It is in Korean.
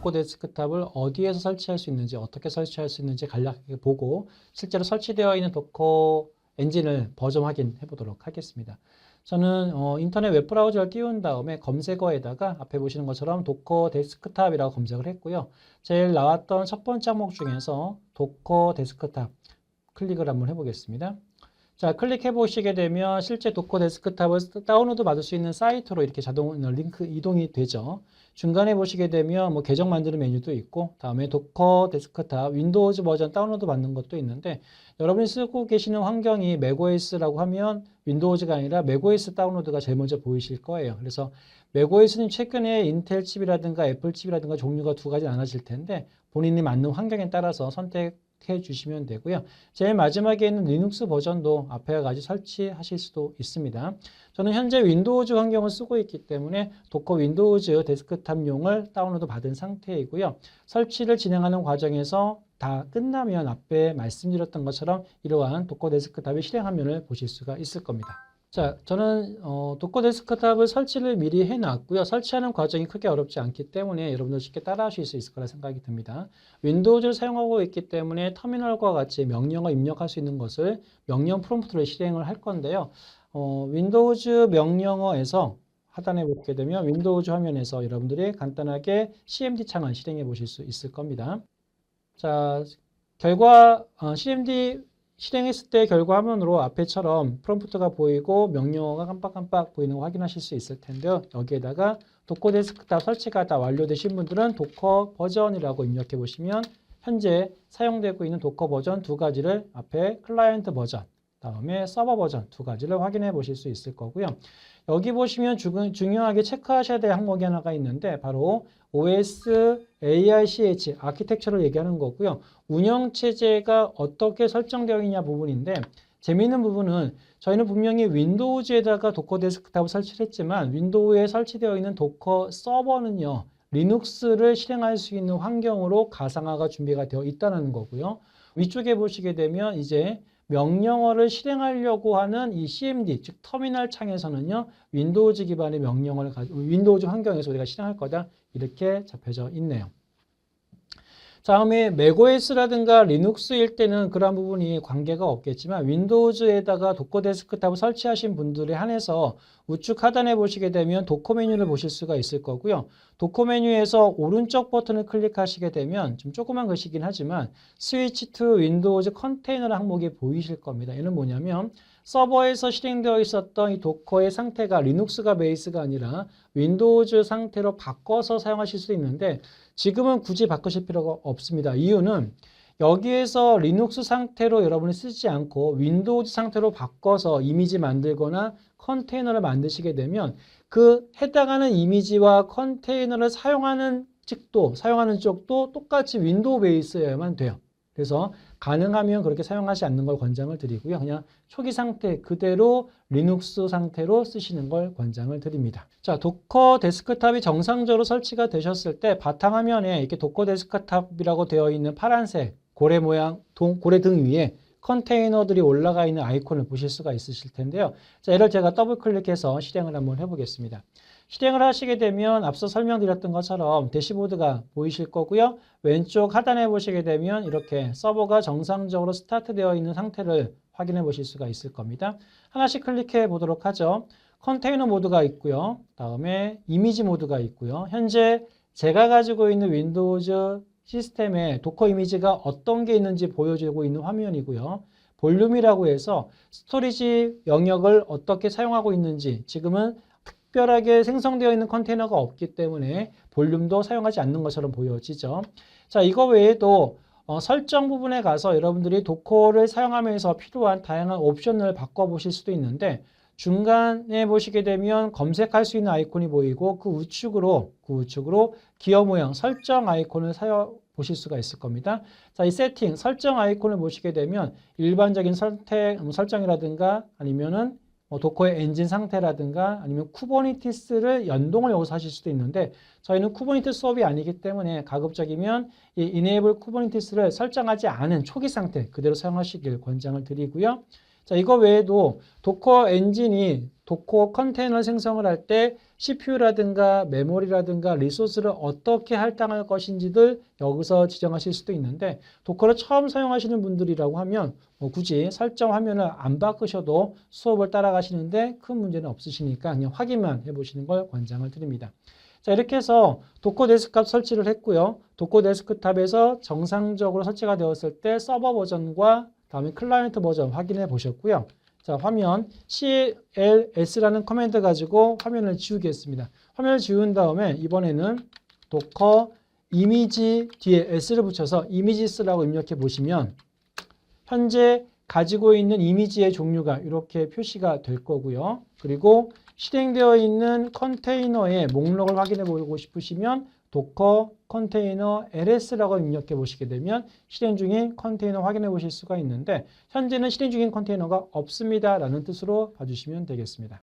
도커 데스크탑을 어디에서 설치할 수 있는지, 어떻게 설치할 수 있는지 간략하게 보고 실제로 설치되어 있는 도커 엔진을 버전 확인해 보도록 하겠습니다. 저는 인터넷 웹브라우저를 띄운 다음에 검색어에다가 앞에 보시는 것처럼 도커 데스크탑이라고 검색을 했고요. 제일 나왔던 첫 번째 항목 중에서 도커 데스크탑 클릭을 한번 해보겠습니다. 자, 클릭해 보시게 되면 실제 도커 데스크탑을 다운로드 받을 수 있는 사이트로 이렇게 자동 링크 이동이 되죠. 중간에 보시게 되면 뭐 계정 만드는 메뉴도 있고, 다음에 도커 데스크탑 윈도우즈 버전 다운로드 받는 것도 있는데, 여러분이 쓰고 계시는 환경이 맥OS라고 하면 윈도우즈가 아니라 맥OS 다운로드가 제일 먼저 보이실 거예요. 그래서 맥OS는 최근에 인텔 칩이라든가 애플 칩이라든가 종류가 두 가지 나눠질 텐데, 본인이 맞는 환경에 따라서 선택해 주시면 되고요. 제일 마지막에 있는 리눅스 버전도 앞에 같이 설치하실 수도 있습니다. 저는 현재 윈도우즈 환경을 쓰고 있기 때문에 도커 윈도우즈 데스크탑용을 다운로드 받은 상태이고요. 설치를 진행하는 과정에서 다 끝나면 앞에 말씀드렸던 것처럼 이러한 도커 데스크탑의 실행 화면을 보실 수가 있을 겁니다. 자, 저는 도커 데스크탑을 설치를 미리 해놨고요. 설치하는 과정이 크게 어렵지 않기 때문에 여러분들 쉽게 따라하실 수 있을 거라 생각이 듭니다. 윈도우즈를 사용하고 있기 때문에 터미널과 같이 명령어 입력할 수 있는 것을 명령 프롬프트로 실행을 할 건데요. 윈도우즈 명령어에서 하단에 보게 되면 윈도우즈 화면에서 여러분들이 간단하게 CMD 창을 실행해 보실 수 있을 겁니다. 자, 결과 CMD 실행했을 때 결과 화면으로 앞에처럼 프롬프트가 보이고 명령어가 깜빡깜빡 보이는 거 확인하실 수 있을 텐데요. 여기에다가 도커 데스크탑 설치가 다 완료되신 분들은 도커 버전이라고 입력해 보시면 현재 사용되고 있는 도커 버전 두 가지를 앞에 클라이언트 버전, 다음에 서버 버전 두 가지를 확인해 보실 수 있을 거고요. 여기 보시면 중요하게 체크하셔야 될 항목이 하나가 있는데 바로 OS ARCH 아키텍처를 얘기하는 거고요. 운영체제가 어떻게 설정되어 있냐 부분인데 재미있는 부분은 저희는 분명히 윈도우즈에다가 도커 데스크탑을 설치를 했지만 윈도우에 설치되어 있는 도커 서버는요. 리눅스를 실행할 수 있는 환경으로 가상화가 준비가 되어 있다는 거고요. 위쪽에 보시게 되면 이제 명령어를 실행하려고 하는 이 CMD, 즉 터미널 창에서는요. 윈도우즈 기반의 명령어를 윈도우즈 환경에서 우리가 실행할 거다. 이렇게 잡혀져 있네요. 다음에 맥OS라든가 리눅스일 때는 그런 부분이 관계가 없겠지만 윈도우즈에다가 도커 데스크탑을 설치하신 분들에 한해서 우측 하단에 보시게 되면 도커 메뉴를 보실 수가 있을 거고요. 도커 메뉴에서 오른쪽 버튼을 클릭하시게 되면 좀 조그만 글씨긴 하지만 스위치 투 윈도우즈 컨테이너라는 항목이 보이실 겁니다. 얘는 뭐냐면 서버에서 실행되어 있었던 이 도커의 상태가 리눅스가 베이스가 아니라 윈도우즈 상태로 바꿔서 사용하실 수 있는데 지금은 굳이 바꾸실 필요가 없습니다. 이유는 여기에서 리눅스 상태로 여러분이 쓰지 않고 윈도우즈 상태로 바꿔서 이미지 만들거나 컨테이너를 만드시게 되면 그 해당하는 이미지와 컨테이너를 사용하는 쪽도 똑같이 윈도우 베이스여야만 돼요. 그래서 가능하면 그렇게 사용하지 않는 걸 권장을 드리고요. 그냥 초기 상태 그대로 리눅스 상태로 쓰시는 걸 권장을 드립니다. 자, 도커 데스크탑이 정상적으로 설치가 되셨을 때 바탕화면에 이렇게 도커 데스크탑이라고 되어 있는 파란색 고래 모양, 고래 등 위에 컨테이너들이 올라가 있는 아이콘을 보실 수가 있으실 텐데요. 자, 얘를 제가 더블 클릭해서 실행을 한번 해보겠습니다. 실행을 하시게 되면 앞서 설명드렸던 것처럼 대시보드가 보이실 거고요. 왼쪽 하단에 보시게 되면 이렇게 서버가 정상적으로 스타트되어 있는 상태를 확인해 보실 수가 있을 겁니다. 하나씩 클릭해 보도록 하죠. 컨테이너 모드가 있고요. 다음에 이미지 모드가 있고요. 현재 제가 가지고 있는 윈도우즈 시스템에 도커 이미지가 어떤 게 있는지 보여주고 있는 화면이고요. 볼륨이라고 해서 스토리지 영역을 어떻게 사용하고 있는지 지금은 특별하게 생성되어 있는 컨테이너가 없기 때문에 볼륨도 사용하지 않는 것처럼 보여지죠. 자, 이거 외에도 설정 부분에 가서 여러분들이 도커를 사용하면서 필요한 다양한 옵션을 바꿔보실 수도 있는데 중간에 보시게 되면 검색할 수 있는 아이콘이 보이고 그 우측으로 기어 모양 설정 아이콘을 보실 수가 있을 겁니다. 자, 이 세팅 설정 아이콘을 보시게 되면 일반적인 설정이라든가 아니면은 도커의 엔진 상태라든가 아니면 쿠버니티스를 연동을 여기서 하실 수도 있는데 저희는 쿠버니티스 수업이 아니기 때문에 가급적이면 이 Enable 쿠버니티스를 설정하지 않은 초기 상태 그대로 사용하시길 권장을 드리고요. 자, 이거 외에도 도커 엔진이 도커 컨테이너를 생성을 할 때 CPU라든가 메모리라든가 리소스를 어떻게 할당할 것인지들 여기서 지정하실 수도 있는데 도커를 처음 사용하시는 분들이라고 하면 뭐 굳이 설정 화면을 안 바꾸셔도 수업을 따라가시는데 큰 문제는 없으시니까 그냥 확인만 해보시는 걸 권장을 드립니다. 자, 이렇게 해서 도커 데스크탑 설치를 했고요. 도커 데스크탑에서 정상적으로 설치가 되었을 때 서버 버전과 다음에 클라이언트 버전 확인해 보셨고요. 자, 화면 cls라는 커맨드 가지고 화면을 지우겠습니다. 화면을 지운 다음에 이번에는 도커 이미지 뒤에 s를 붙여서 이미지스라고 입력해 보시면 현재 가지고 있는 이미지의 종류가 이렇게 표시가 될 거고요. 그리고 실행되어 있는 컨테이너의 목록을 확인해 보고 싶으시면 도커 컨테이너 ls라고 입력해 보시게 되면 실행 중인 컨테이너 확인해 보실 수가 있는데 현재는 실행 중인 컨테이너가 없습니다 라는 뜻으로 봐주시면 되겠습니다.